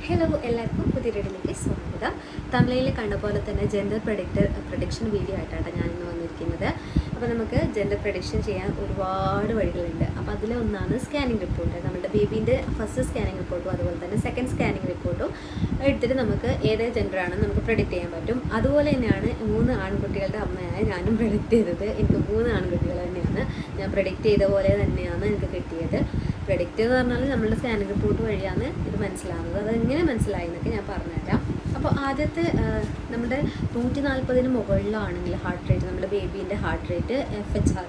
Hello എല്ലാവർക്കും പുതിയ വീഡിയോയിലേക്ക് സ്വാഗതം. തമിഴിൽ കണ്ട പോലെ തന്നെ ജെൻഡർ പ്രഡിക്ഷൻ വീഡിയോ ആയിട്ടാണ് ഞാനിന്ന് വന്നിരിക്കുന്നത്. അപ്പോൾ നമുക്ക് ജെൻഡർ പ്രഡിക്ഷൻ ചെയ്യാൻ ഒരുപാട് വഴികളുണ്ട്. അപ്പോൾ അതിലൊന്നാണ് സ്കാനിങ് റിപ്പോർട്ട്. നമ്മുടെ ബേബീൻ്റെ ഫസ്റ്റ് സ്കാനിങ് റിപ്പോർട്ടും അതുപോലെ തന്നെ സെക്കൻഡ് സ്കാനിങ് റിപ്പോർട്ടും എടുത്തിട്ട് നമുക്ക് ഏത് ജെൻഡറാണെന്ന് നമുക്ക് പ്രഡിക്റ്റ് ചെയ്യാൻ പറ്റും. അതുപോലെ തന്നെയാണ് 3 ആൺകുട്ടികളുടെ അമ്മയായ ഞാനും പ്രഡിക്റ്റ് ചെയ്തത്. എനിക്ക് 3 ആൺകുട്ടികൾ തന്നെയാണ്. ഞാൻ പ്രഡിക്റ്റ് ചെയ്ത പോലെ തന്നെയാണ് എനിക്ക് കിട്ടിയത്. പ്രഡിക്റ്റ് എന്ന് പറഞ്ഞാൽ നമ്മളുടെ സ്കാനിങ് റിപ്പോർട്ട് വഴിയാണ് ഇത് മനസ്സിലാവുന്നത്. അതെങ്ങനെ മനസ്സിലായി എന്നൊക്കെ ഞാൻ പറഞ്ഞുതരാം. അപ്പോൾ ആദ്യത്തെ നമ്മുടെ 140 മുകളിലാണെങ്കിൽ ഹാർട്ട് റേറ്റ്, നമ്മുടെ ബേബീൻ്റെ heart rate FHR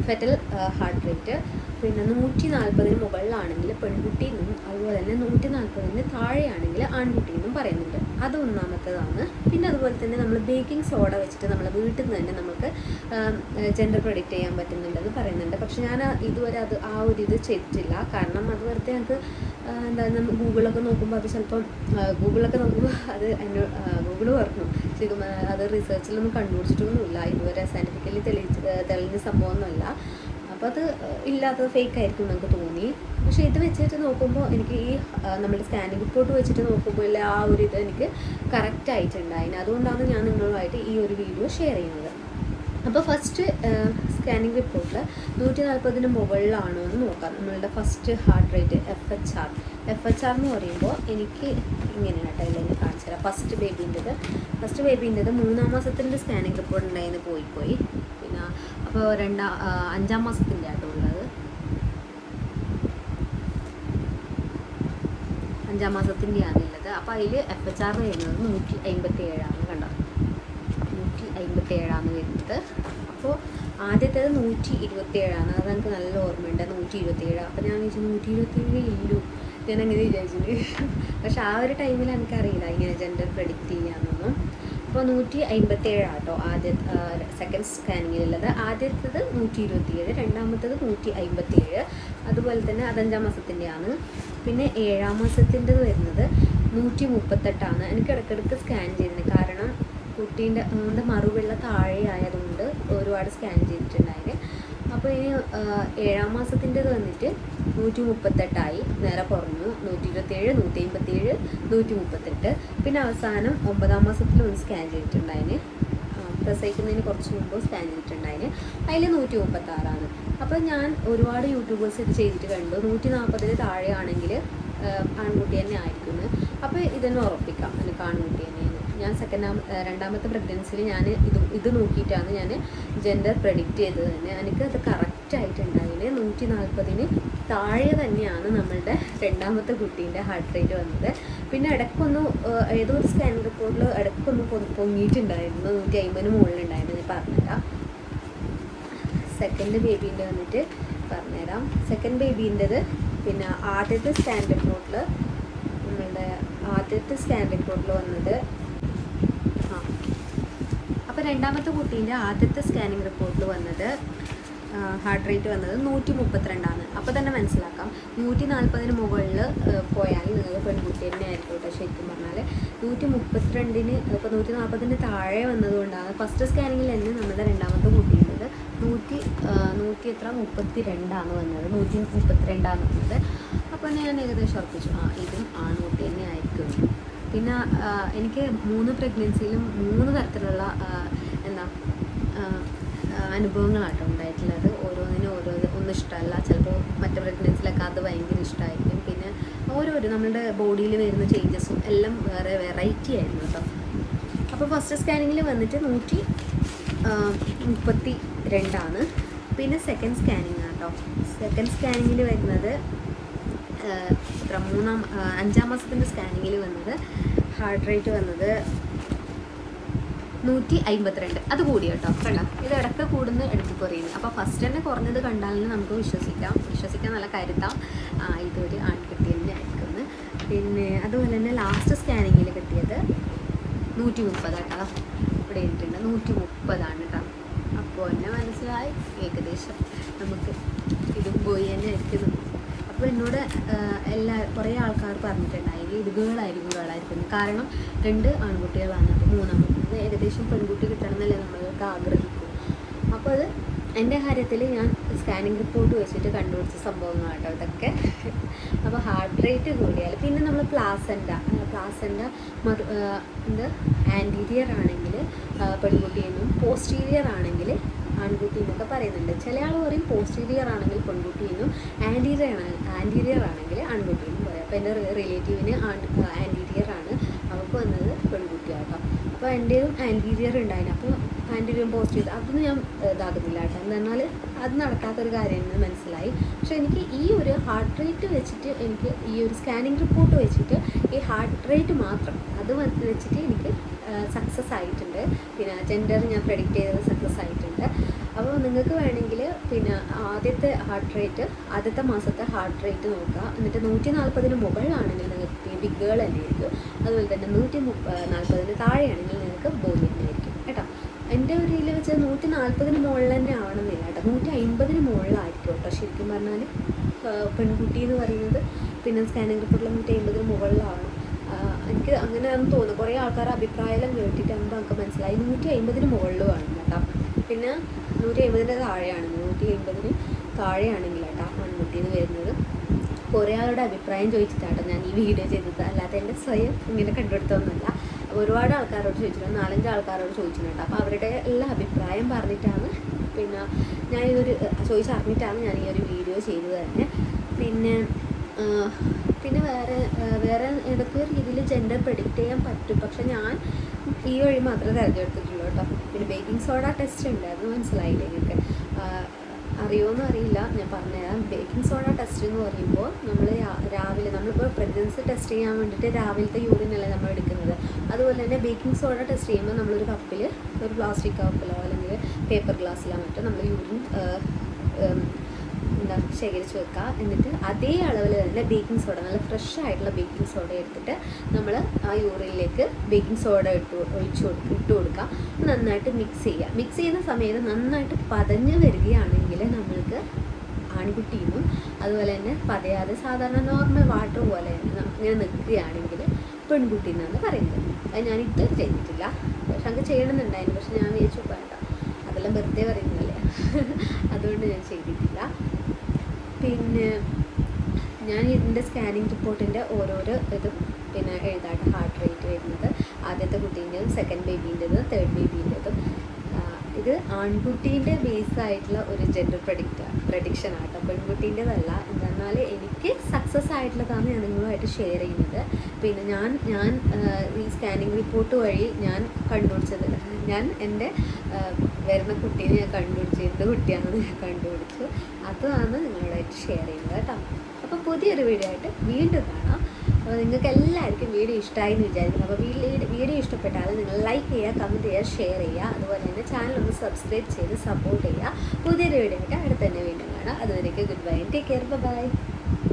fetal heart rate, പിന്നെ 140 മുകളിലാണെങ്കിൽ പെൺകുട്ടി എന്നും അതുപോലെ തന്നെ 140 താഴെയാണെങ്കിൽ ആൺകുട്ടി എന്നും പറയുന്നുണ്ട്. അത് ഒന്നാമത്തേതാണ്. പിന്നെ അതുപോലെ തന്നെ നമ്മൾ ബേക്കിംഗ് സോഡ വെച്ചിട്ട് നമ്മളെ വീട്ടിൽ നിന്ന് തന്നെ നമുക്ക് ജെൻഡർ പ്രഡിക്റ്റ് ചെയ്യാൻ പറ്റുന്നുണ്ടെന്ന് പറയുന്നുണ്ട്. പക്ഷെ ഞാൻ ഇതുവരെ ആ ഒരു ഇത് ചെയ്തിട്ടില്ല. കാരണം അത് വെറുതെ ഞങ്ങൾക്ക് നമ്മൾ ഗൂഗിളൊക്കെ നോക്കുമ്പോൾ അത് ചിലപ്പം അത് ഗൂഗിൾ പറഞ്ഞു ശരിക്കും അത് റിസർച്ചിലൊന്നും കണ്ടുപിടിച്ചിട്ടൊന്നുമില്ല. ഇതുവരെ സയൻറ്റിഫിക്കലി തെളിഞ്ഞ സംഭവമൊന്നുമല്ല. അപ്പോൾ അത് ഇല്ലാത്തത് ഫേക്ക് ആയിരിക്കും നമുക്ക് തോന്നി. പക്ഷേ ഇത് വെച്ചിട്ട് നോക്കുമ്പോൾ എനിക്ക് ഈ നമ്മുടെ സ്കാനിങ് റിപ്പോർട്ട് വെച്ചിട്ട് നോക്കുമ്പോൾ ആ ഒരു ഇത് എനിക്ക് കറക്റ്റായിട്ടുണ്ടായിന്. അതുകൊണ്ടാണ് ഞാൻ നിങ്ങളുമായിട്ട് ഈ ഒരു വീഡിയോ ഷെയർ ചെയ്യുന്നത്. അപ്പോൾ ഫസ്റ്റ് സ്കാനിങ് റിപ്പോർട്ടിൽ 140 മുകളിലാണോ എന്ന് നോക്കാം. നമ്മളുടെ ഫസ്റ്റ് ഹാർട്ട് റേറ്റ് FHR എന്ന് പറയുമ്പോൾ എനിക്ക് ഇങ്ങനെയാണ് കേട്ടോ. ഇതിൽ കാണിച്ചു തരാം. ഫസ്റ്റ് ബേബീൻ്റെത് 3-ാം മാസത്തിൻ്റെ സ്കാനിങ് റിപ്പോർട്ട് ഉണ്ടായിരുന്നു പോയി. പിന്നെ അപ്പോൾ 5-ാം മാസത്തിൻ്റെ ആട്ടോ ഉള്ളത്. 5-ാം മാസത്തിൻ്റെയാണ് ഉള്ളത്. അപ്പോൾ അതിൽ FHR വരുന്നത് 157 കണ്ടോ, 157 വരുന്നത്. അപ്പോൾ ആദ്യത്തേത് 127. അത് എനിക്ക് നല്ല ഓർമ്മയുണ്ട്, 127. അപ്പോൾ ഞാൻ വിചാരിച്ചു 127 ഇല്ലു, ഞാൻ അങ്ങനെ വിചാരിച്ചിട്ട്. പക്ഷെ ആ ഒരു ടൈമിൽ എനിക്കറിയില്ല ഇങ്ങനെ ജെൻഡർ പ്രഡിക്റ്റ് ചെയ്യാമെന്നൊന്നും. അപ്പോൾ 157 ആട്ടോ സെക്കൻഡ് സ്കാനിങ്ങിലുള്ളത്. ആദ്യത്തേത് 127, രണ്ടാമത്തേത് 157. അതുപോലെ തന്നെ അത് 5-ാം മാസത്തിൻ്റെയാണ്. പിന്നെ 7-ാം മാസത്തിൻ്റെത് വരുന്നത് 138. എനിക്ക് ഇടയ്ക്കിടയ്ക്ക് സ്കാൻ ചെയ്തിരുന്നു. കാരണം കുട്ടീൻ്റെ മറുവെള്ള താഴെ ആയതുകൊണ്ട് ഒരുപാട് സ്കാൻ ചെയ്തിട്ടുണ്ടായിരുന്നു. അപ്പോൾ ഇനി 7-ാം മാസത്തിൻ്റെത് വന്നിട്ട് 138 നേരെ കുറഞ്ഞു. 127, 157, 138. പിന്നെ അവസാനം 9-ാം മാസത്തിൽ ഒന്ന് സ്കാൻ ചെയ്തിട്ടുണ്ടായിരുന്നു. പ്രസവിക്കുന്നതിന് കുറച്ച് മുമ്പ് സ്കാൻ ചെയ്തിട്ടുണ്ടായിരുന്നു. അതിൽ 136. അപ്പോൾ ഞാൻ ഒരുപാട് യൂട്യൂബേഴ്സ് ഇത് ചെയ്തിട്ട് കണ്ടു. 140 താഴെയാണെങ്കിൽ ആൺകുട്ടി തന്നെ ആയിരിക്കുന്നു. അപ്പോൾ ഇതന്നെ ഉറപ്പിക്കാം എനിക്ക് ആൺകുട്ടി തന്നെയാണ്. ഞാൻ രണ്ടാമത്തെ പ്രഗ്നൻസിയിൽ ഞാൻ ഇത് നോക്കിയിട്ടാണ് ഞാൻ ജെൻഡർ പ്രഡിക്റ്റ് ചെയ്തത് തന്നെ. എനിക്കത് കറക്റ്റായിട്ടുണ്ടായിന്. 140 താഴെ തന്നെയാണ് നമ്മളുടെ രണ്ടാമത്തെ കുട്ടീൻ്റെ ഹാർട്ട് റേറ്റ് വന്നത്. പിന്നെ ഇടയ്ക്കൊന്ന് ഏതോ ഒരു സ്കാൻ റിപ്പോർട്ടിൽ ഇടയ്ക്കൊന്ന് പൊങ്ങിയിട്ടുണ്ടായിരുന്നു, 150 മുകളിലുണ്ടായിരുന്നു. ഞാൻ പറഞ്ഞുതരാം. സെക്കൻഡ് ബേബീൻ്റെ വന്നിട്ട് പറഞ്ഞുതരാം. സെക്കൻഡ് ബേബീൻ്റെത് പിന്നെ ആദ്യത്തെ സ്കാൻ റിപ്പോർട്ടിൽ വന്നത് അപ്പോൾ രണ്ടാമത്തെ കുട്ടീൻ്റെ ആദ്യത്തെ സ്കാനിങ് റിപ്പോർട്ടിൽ വന്നത് ഹാർട്ട് റേറ്റ് വന്നത് 132. അപ്പോൾ തന്നെ മനസ്സിലാക്കാം 140 മുകളിൽ പോയാൽ നിങ്ങൾ പെൺകുട്ടി തന്നെ ആയിരിക്കും കേട്ടോ. ശരിക്കും പറഞ്ഞാൽ 132 ഇപ്പോൾ 140 താഴെ വന്നതുകൊണ്ടാണ് ഫസ്റ്റ് സ്കാനിങ്ങിൽ തന്നെ നമ്മുടെ രണ്ടാമത്തെ കുട്ടിയുള്ളത് 132 വന്നത്. 132 വന്നത്. അപ്പോൾ ഞാൻ ഏകദേശം ഉറപ്പിച്ചു ഇതും ആൺകുട്ടി തന്നെ ആയിരിക്കും. പിന്നെ എനിക്ക് 3 പ്രഗ്നൻസിയിലും 3 തരത്തിലുള്ള അനുഭവങ്ങളാട്ടോ ഉണ്ടായിട്ടുള്ളത്. ഓരോന്നിനും ഒന്നും ഇഷ്ടമല്ല. ചിലപ്പോൾ മറ്റു പ്രഗ്നൻസിലൊക്കെ അത് ഭയങ്കര ഇഷ്ടമായിരിക്കും. പിന്നെ ഓരോരോ നമ്മളുടെ ബോഡിയിൽ വരുന്ന ചേഞ്ചസും എല്ലാം വേറെ വെറൈറ്റി ആയിരുന്നു കേട്ടോ. അപ്പോൾ ഫസ്റ്റ് സ്കാനിങ്ങിൽ വന്നിട്ട് 132. പിന്നെ സെക്കൻഡ് സ്കാനിങ് ആട്ടോ. സെക്കൻഡ് സ്കാനിങ്ങിൽ വരുന്നത് 5-ാം മാസത്തിൻ്റെ സ്കാനിങ്ങിൽ വന്നത് ഹാർട്ട് റേറ്റ് വന്നത് 152. അത് കൂടി കേട്ടോ. കണ്ടോ, ഇത് ഇടയ്ക്ക് കൂടുന്ന ഇടയ്ക്ക് കുറയുന്നു. അപ്പോൾ ഫസ്റ്റ് തന്നെ കുറഞ്ഞത് കണ്ടാൽ നമുക്ക് വിശ്വസിക്കാൻ നല്ല കരുതാം ഇതൊരു ആൺകുട്ടി തന്നെ ആയിരിക്കും. പിന്നെ അതുപോലെ തന്നെ ലാസ്റ്റ് സ്കാനിങ്ങിൽ കിട്ടിയത് 130 കേട്ടോ. ഇവിടെ ഇട്ടിട്ടുണ്ട് 130 കേട്ടോ. അപ്പോൾ എന്നെ മനസ്സിലായി ഏകദേശം നമുക്ക് ഇതും പോയി തന്നെ ആയിരിക്കുന്നു. അപ്പോൾ എന്നോട് കുറേ ആൾക്കാർ പറഞ്ഞിട്ടുണ്ടായി ഇത് ഗേളായിരിക്കും. കാരണം 2 ആൺകുട്ടികളാണ്. അപ്പോൾ 3-ാമത് ഏകദേശം പെൺകുട്ടി കിട്ടണമെന്നല്ലേ നമ്മൾക്ക് ആഗ്രഹിക്കും. അപ്പോൾ അത് എൻ്റെ കാര്യത്തിൽ ഞാൻ സ്കാനിങ് റിപ്പോർട്ട് വെച്ചിട്ട് കണ്ടുപിടിച്ച സംഭവങ്ങളാട്ടോ ഇതൊക്കെ. അപ്പോൾ അപ്പോൾ ഹാർട്ട് റേറ്റ് കൂടിയാൽ പിന്നെ നമ്മൾ പ്ലാസൻ്റ എന്ത് ആൻറ്റീരിയർ ആണെങ്കിൽ പെൺകുട്ടിയെന്നും പോസ്റ്റീരിയർ ആണെങ്കിൽ ആൺകുട്ടി എന്നൊക്കെ പറയുന്നുണ്ട്. ചില ആൾ പറയും പോസ്റ്റീരിയർ ആണെങ്കിൽ പെൺകുട്ടിയെന്നും ആൻറ്റീരിയർ ആണെങ്കിൽ ആൺകുട്ടിയെന്നും പറയും. അപ്പോൾ എൻ്റെ റിലേറ്റീവിന് ആൻറ്റീരിയർ ആണ്, അവൾക്ക് വന്നത് പെൺകുട്ടിയാട്ടോ. അപ്പോൾ എൻ്റെയും ആൻറ്റീരിയർ ഉണ്ടായിരുന്നു. അപ്പോൾ ആൻറ്റീരിയറും പോസ്റ്റീരിയർ അതൊന്നും ഞാൻ ഇതാകുന്നില്ല കേട്ടോ. എന്തെന്നാൽ അത് നടക്കാത്തൊരു കാര്യമെന്ന് മനസ്സിലായി. പക്ഷേ എനിക്ക് ഈ ഒരു ഹാർട്ട് റേറ്റ് വെച്ചിട്ട്, എനിക്ക് ഈ ഒരു സ്കാനിങ് റിപ്പോർട്ട് വെച്ചിട്ട് ഈ ഹാർട്ട് റേറ്റ് മാത്രം അത് വെച്ചിട്ട് എനിക്ക് സക്സസ് ആയിട്ടുണ്ട്. പിന്നെ ജെൻഡർ ഞാൻ പ്രെഡിക്റ്റ് ചെയ്തത് സക്സസ് ആയിട്ടുണ്ട്. അപ്പോൾ നിങ്ങൾക്ക് വേണമെങ്കിൽ പിന്നെ ആദ്യത്തെ മാസത്തെ ഹാർട്ട് റേറ്റ് നോക്കുക. എന്നിട്ട് 140 മുകളിലാണെങ്കിൽ നിങ്ങൾക്ക് ബിഗ് ഗേൾ തന്നെ ആയിരിക്കും. അതുപോലെ തന്നെ 140 താഴെയാണെങ്കിൽ നിങ്ങൾക്ക് ബോയ് തന്നെ ആയിരിക്കും കേട്ടോ. എൻ്റെ ഒരു ഇതിൽ വെച്ചാൽ 140 മുകളിൽ തന്നെ ആവണമെന്നില്ല കേട്ടോ. 150 മുകളിലായിരിക്കും കേട്ടോ ശരിക്കും പറഞ്ഞാൽ പെൺകുട്ടി എന്ന് പറയുന്നത്. പിന്നെ സ്കാനിങ് റിപ്പോർട്ടിൽ 150 മുകളിലാണ്. എനിക്ക് അങ്ങനെയാണെന്ന് തോന്നുന്നു. കുറേ ആൾക്കാർ അഭിപ്രായം കേട്ടിട്ട് നമുക്ക് മനസ്സിലായി 150 മുകളിൽ വേണം കേട്ടോ. പിന്നെ 150 താഴെയാണ്, 150 താഴെയാണെങ്കിൽ കേട്ടോ ആൺകുട്ടി എന്ന് വരുന്നത്. കുറേ ആളുടെ അഭിപ്രായം ചോദിച്ചിട്ടാട്ടോ ഞാൻ ഈ വീഡിയോ ചെയ്തത്, അല്ലാതെ എൻ്റെ സ്വയം ഇങ്ങനെ കണ്ടുപിടുത്തമൊന്നുമല്ല. ഒരുപാട് ആൾക്കാരോട് ചോദിച്ചിട്ടുണ്ട്, 4-5 ആൾക്കാരോട് ചോദിച്ചിട്ടുണ്ട്. അപ്പോൾ അവരുടെ എല്ലാ അഭിപ്രായം പറഞ്ഞിട്ടാണ് പിന്നെ ഞാൻ ഈ ഒരു ചോദിച്ചറിഞ്ഞിട്ടാണ് ഞാൻ ഈ ഒരു വീഡിയോ ചെയ്തത് തന്നെ. പിന്നെ വേറെ ഏതൊക്കെ രീതിയിൽ ജെൻഡർ പ്രെഡിക്റ്റ് ചെയ്യാൻ പറ്റും. പക്ഷെ ഞാൻ ഈ വഴി മാത്രമേ തിരഞ്ഞെടുത്തിട്ടുള്ളൂ കേട്ടോ. പിന്നെ ബേക്കിംഗ് സോഡ ടെസ്റ്റ് ഉണ്ട്, അത് മനസ്സിലായില്ലേ നിങ്ങൾക്ക്? അറിയുമോയെന്ന് അറിയില്ല, ഞാൻ പറഞ്ഞുതരാം. ബേക്കിംഗ് സോഡ ടെസ്റ്റ് എന്ന് പറയുമ്പോൾ നമ്മൾ രാവിലെ നമ്മളിപ്പോൾ പ്രഗ്നൻസി ടെസ്റ്റ് ചെയ്യാൻ വേണ്ടിയിട്ട് രാവിലത്തെ യൂറിനല്ലേ നമ്മൾ എടുക്കുന്നത്. അതുപോലെ തന്നെ ബേക്കിംഗ് സോഡ ടെസ്റ്റ് ചെയ്യുമ്പോൾ നമ്മളൊരു കപ്പിൽ, ഒരു പ്ലാസ്റ്റിക് കപ്പിലോ അല്ലെങ്കിൽ പേപ്പർ ഗ്ലാസ്സിലോ മറ്റോ നമ്മൾ യൂറിൻ ശേഖരിച്ച് വെക്കുക. എന്നിട്ട് അതേ അളവിൽ തന്നെ ബേക്കിംഗ് സോഡ, നല്ല ഫ്രഷ് ആയിട്ടുള്ള ബേക്കിംഗ് സോഡ എടുത്തിട്ട് നമ്മൾ ആ യൂറിനിലേക്ക് ബേക്കിംഗ് സോഡ ഇട്ട് കൊടുക്കുക. നന്നായിട്ട് മിക്സ് ചെയ്യുന്ന സമയത്ത് നന്നായിട്ട് പതഞ്ഞ് വരികയാണെങ്കിൽ നമ്മൾക്ക് ആൺകുട്ടിയെന്നും, അതുപോലെ തന്നെ പതയാതെ സാധാരണ നോർമൽ വാട്ടർ പോലെ ഇങ്ങനെ നിൽക്കുകയാണെങ്കിൽ പെൺകുട്ടി എന്നാണ് പറയുന്നത്. അത് ഞാൻ ഇതുവരെ ചെയ്തിട്ടില്ല. പക്ഷെ അങ്ങ് ചെയ്യണമെന്നുണ്ടായിരുന്നു. പക്ഷെ ഞാൻ വിചാരിച്ചു വേണ്ട, അതെല്ലാം വെറുതെ പറയുന്നതല്ലേ, അതുകൊണ്ട് ഞാൻ ചെയ്തിട്ടില്ല. പിന്നെ ഞാൻ ഇതിൻ്റെ സ്കാനിങ് റിപ്പോർട്ടിൻ്റെ ഓരോരോ ഇതും പിന്നെ എഴുതാട്ട് ഹാർട്ട് റേറ്റ് വരുന്നത് ആദ്യത്തെ കുട്ടീൻ്റെതും സെക്കൻഡ് ബേബീൻ്റെതും തേർഡ് ബേബീൻ്റെതും. ഇത് ആൺകുട്ടീൻ്റെ ബേസായിട്ടുള്ള ഒരു ജെൻഡർ പ്രഡിക്ഷൻ ആട്ടോ, പെൺകുട്ടീൻ്റെതല്ല. എന്നാൽ എനിക്ക് സക്സസ് ആയിട്ടുള്ളതാണ് ഞാൻ നിങ്ങളുമായിട്ട് ഷെയർ ചെയ്യുന്നത്. പിന്നെ ഞാൻ ഈ സ്കാനിങ് റിപ്പോർട്ട് വഴി ഞാൻ കണ്ടുപിടിച്ചത്, ഞാൻ എൻ്റെ വരുന്ന കുട്ടീനെ ഞാൻ കണ്ടുപിടിച്ചു, എന്ത് കുട്ടിയാണെന്ന് ഞാൻ കണ്ടുപിടിച്ചു. അതാണ് നിങ്ങളോടായിട്ട് ഷെയർ ചെയ്യുന്നത് കേട്ടോ. അപ്പോൾ പുതിയൊരു വീഡിയോ ആയിട്ട് വീണ്ടും കാണാം. അപ്പോൾ നിങ്ങൾക്ക് എല്ലാവർക്കും വീഡിയോ ഇഷ്ടമായി എന്ന് വിചാരിക്കുന്നു. അപ്പോൾ വീഡിയോ ഇഷ്ടപ്പെട്ടാൽ നിങ്ങൾ ലൈക്ക് ചെയ്യുക, കമൻറ്റ് ചെയ്യുക, ഷെയർ ചെയ്യുക. അതുപോലെ തന്നെ ചാനൽ ഒന്ന് സബ്സ്ക്രൈബ് ചെയ്ത് സപ്പോർട്ട് ചെയ്യുക. പുതിയൊരു വീഡിയോ ആയിട്ട് അടുത്ത് തന്നെ വീണ്ടും കാണാം. അതുവരേക്കും good bye, take care, by.